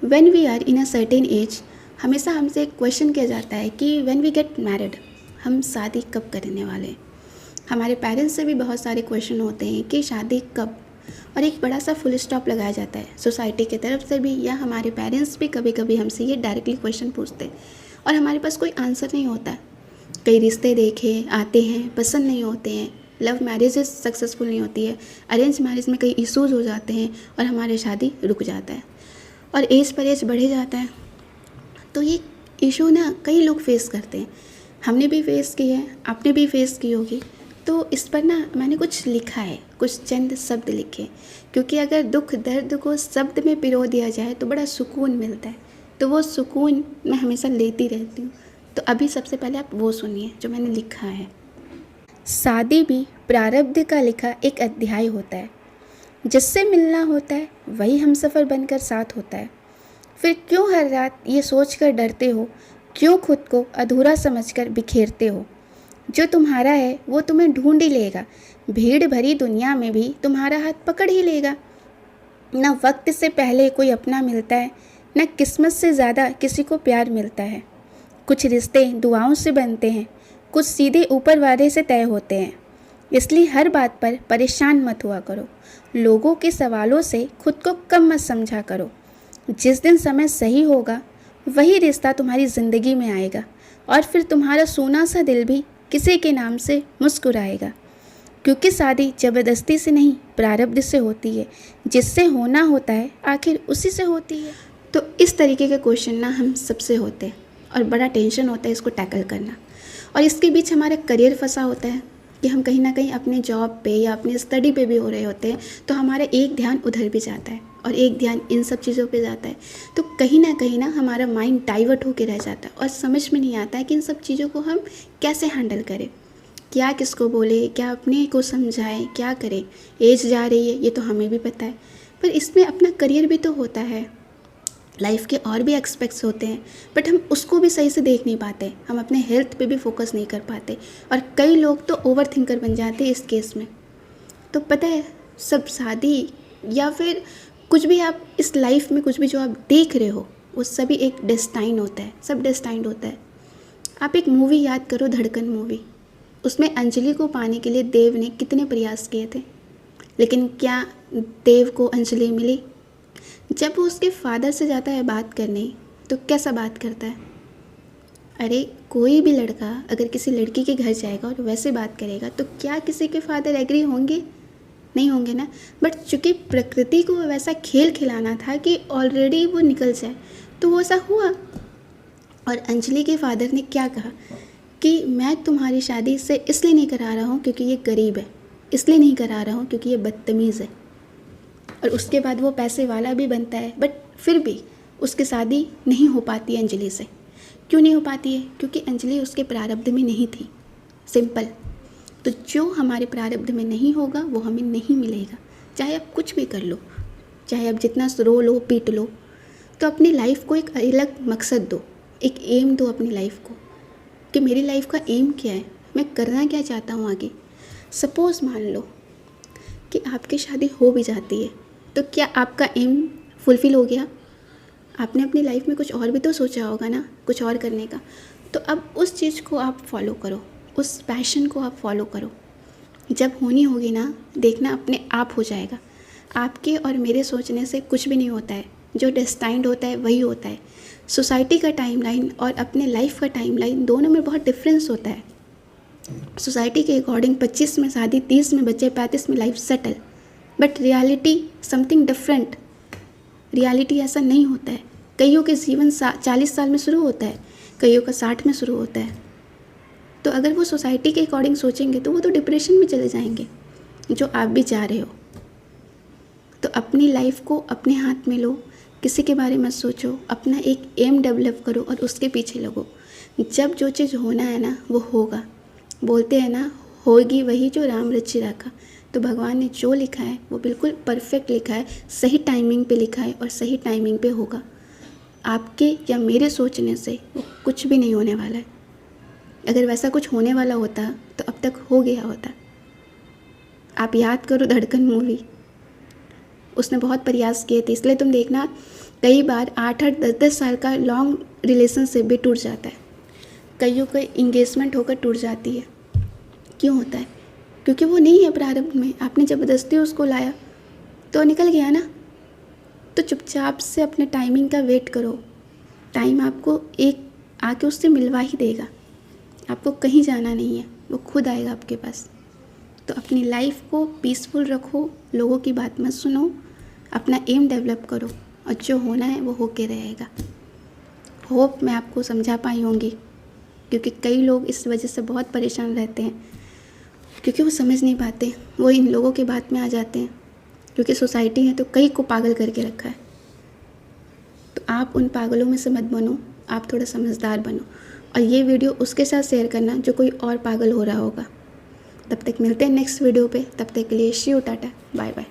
When we are in a certain age, हमेशा हमसे एक क्वेश्चन किया जाता है कि व्हेन वी गेट मैरिड, हम शादी कब करने वाले हैं। हमारे पेरेंट्स से भी बहुत सारे क्वेश्चन होते हैं कि शादी कब, और एक बड़ा सा फुल स्टॉप लगाया जाता है सोसाइटी की तरफ से भी, या हमारे पेरेंट्स भी कभी कभी हमसे ये डायरेक्टली क्वेश्चन पूछते हैं और हमारे पास कोई आंसर नहीं होता। कई रिश्ते देखे आते हैं, पसंद नहीं होते हैं, लव मैरिजेस सक्सेसफुल नहीं होती है, अरेंज मैरिज में कई इश्यूज़ हो जाते हैं और हमारी शादी रुक जाता है और एज पर एज बढ़े जाता है। तो ये इशू ना कई लोग फेस करते हैं, हमने भी फेस की है, आपने भी फेस की होगी। तो इस पर ना मैंने कुछ लिखा है, कुछ चंद शब्द लिखे, क्योंकि अगर दुख दर्द को शब्द में पिरो दिया जाए तो बड़ा सुकून मिलता है, तो वो सुकून मैं हमेशा लेती रहती हूँ। तो अभी सबसे पहले आप वो सुनिए जो मैंने लिखा है। शादी भी प्रारब्ध का लिखा एक अध्याय होता है, जिससे मिलना होता है वही हमसफ़र बनकर साथ होता है। फिर क्यों हर रात ये सोचकर डरते हो, क्यों खुद को अधूरा समझकर बिखेरते हो। जो तुम्हारा है वो तुम्हें ढूंढ ही लेगा, भीड़ भरी दुनिया में भी तुम्हारा हाथ पकड़ ही लेगा। न वक्त से पहले कोई अपना मिलता है, न किस्मत से ज़्यादा किसी को प्यार मिलता है। कुछ रिश्ते दुआओं से बनते हैं, कुछ सीधे ऊपर वाले से तय होते हैं। इसलिए हर बात पर परेशान मत हुआ करो, लोगों के सवालों से खुद को कम मत समझा करो। जिस दिन समय सही होगा वही रिश्ता तुम्हारी ज़िंदगी में आएगा, और फिर तुम्हारा सोना सा दिल भी किसी के नाम से मुस्कुराएगा। क्योंकि शादी ज़बरदस्ती से नहीं, प्रारब्ध से होती है। जिससे होना होता है आखिर उसी से होती है। तो इस तरीके के क्वेश्चन ना हम सबसे होते हैं और बड़ा टेंशन होता है इसको टैकल करना। और इसके बीच हमारा करियर फंसा होता है कि हम कहीं ना कहीं अपने जॉब पे या अपनी स्टडी पे भी हो रहे होते हैं, तो हमारा एक ध्यान उधर भी जाता है और एक ध्यान इन सब चीज़ों पे जाता है। तो कहीं ना हमारा माइंड डाइवर्ट होकर रह जाता है और समझ में नहीं आता है कि इन सब चीज़ों को हम कैसे हैंडल करें, क्या किसको बोले, क्या अपने को समझाएं, क्या करें। एज जा रही है ये तो हमें भी पता है, पर इसमें अपना करियर भी तो होता है, लाइफ के और भी एक्सपेक्ट्स होते हैं, बट हम उसको भी सही से देख नहीं पाते। हम अपने हेल्थ पे भी फोकस नहीं कर पाते और कई लोग तो ओवर थिंकर बन जाते हैं इस केस में। तो पता है, सब शादी या फिर कुछ भी आप इस लाइफ में कुछ भी जो आप देख रहे हो वो सभी एक डेस्टाइन होता है, सब डेस्टाइंड होता है। आप एक मूवी याद करो, धड़कन मूवी, उसमें अंजलि को पाने के लिए देव ने कितने प्रयास किए थे, लेकिन क्या देव को अंजलि मिली? जब वो उसके फादर से जाता है बात करने, तो कैसा बात करता है? अरे कोई भी लड़का अगर किसी लड़की के घर जाएगा और वैसे बात करेगा तो क्या किसी के फादर एग्री होंगे? नहीं होंगे ना। बट चूंकि प्रकृति को वैसा खेल खिलाना था कि ऑलरेडी वो निकल जाए, तो वो ऐसा हुआ। और अंजलि के फादर ने क्या कहा कि मैं तुम्हारी शादी इससे इसलिए नहीं करा रहा हूँ क्योंकि ये गरीब है, इसलिए नहीं करा रहा हूँ क्योंकि ये बदतमीज़ है। और उसके बाद वो पैसे वाला भी बनता है, बट फिर भी उसकी शादी नहीं हो पाती है अंजलि से। क्यों नहीं हो पाती है? क्योंकि अंजलि उसके प्रारब्ध में नहीं थी, सिंपल। तो जो हमारे प्रारब्ध में नहीं होगा वो हमें नहीं मिलेगा, चाहे आप कुछ भी कर लो, चाहे आप जितना रो लो पीट लो। तो अपनी लाइफ को एक अलग मकसद दो, एक एम दो अपनी लाइफ को कि मेरी लाइफ का एम क्या है, मैं करना क्या चाहता हूँ आगे। सपोज़ मान लो कि आपकी शादी हो भी जाती है, तो क्या आपका एम फुलफ़िल हो गया? आपने अपनी लाइफ में कुछ और भी तो सोचा होगा ना, कुछ और करने का। तो अब उस चीज़ को आप फॉलो करो, उस पैशन को आप फॉलो करो। जब होनी होगी ना, देखना अपने आप हो जाएगा। आपके और मेरे सोचने से कुछ भी नहीं होता है, जो डेस्टाइंड होता है वही होता है। सोसाइटी का टाइमलाइन और अपने लाइफ का टाइमलाइन दोनों में बहुत डिफरेंस होता है। सोसाइटी के अकॉर्डिंग 25 में शादी, 30 में बच्चे, 35 में life settle, but reality something different. Reality ऐसा नहीं होता है। कईयों के जीवन 40 साल में शुरू होता है, कईयों का 60 में शुरू होता है। तो अगर वो सोसाइटी के अकॉर्डिंग सोचेंगे तो वो तो डिप्रेशन में चले जाएंगे, जो आप भी जा रहे हो। तो अपनी लाइफ को अपने हाथ में लो, किसी के बारे में सोचो, अपना एक एम डेवलप करो और उसके पीछे लगो। जब जो चीज़ होना है ना वो होगा। बोलते हैं ना, होगी वही जो राम रचि राखा। तो भगवान ने जो लिखा है वो बिल्कुल परफेक्ट लिखा है, सही टाइमिंग पे लिखा है और सही टाइमिंग पे होगा। आपके या मेरे सोचने से वो कुछ भी नहीं होने वाला है। अगर वैसा कुछ होने वाला होता तो अब तक हो गया होता। आप याद करो धड़कन मूवी, उसने बहुत प्रयास किए थे। इसलिए तुम देखना कई बार 8-8 10-10 साल का लॉन्ग रिलेशनशिप भी टूट जाता है। कईयों का इंगेजमेंट होकर टूट जाती है। क्यों होता है? क्योंकि वो नहीं है प्रारंभ में, आपने ज़बरदस्ती उसको लाया तो निकल गया ना। तो चुपचाप से अपने टाइमिंग का वेट करो। टाइम आपको एक आके उससे मिलवा ही देगा। आपको कहीं जाना नहीं है, वो खुद आएगा आपके पास। तो अपनी लाइफ को पीसफुल रखो, लोगों की बात मत सुनो, अपना एम डेवलप करो और जो होना है वो होके रहेगा। होप मैं आपको समझा पाई होंगी, क्योंकि कई लोग इस वजह से बहुत परेशान रहते हैं, क्योंकि वो समझ नहीं पाते, वो इन लोगों की बात में आ जाते हैं, क्योंकि सोसाइटी है तो कई को पागल करके रखा है। तो आप उन पागलों में से मत बनो, आप थोड़ा समझदार बनो और ये वीडियो उसके साथ शेयर करना जो कोई और पागल हो रहा होगा। तब तक मिलते हैं नेक्स्ट वीडियो पे, तब तक के लिए शिव टाटा, बाय बाय।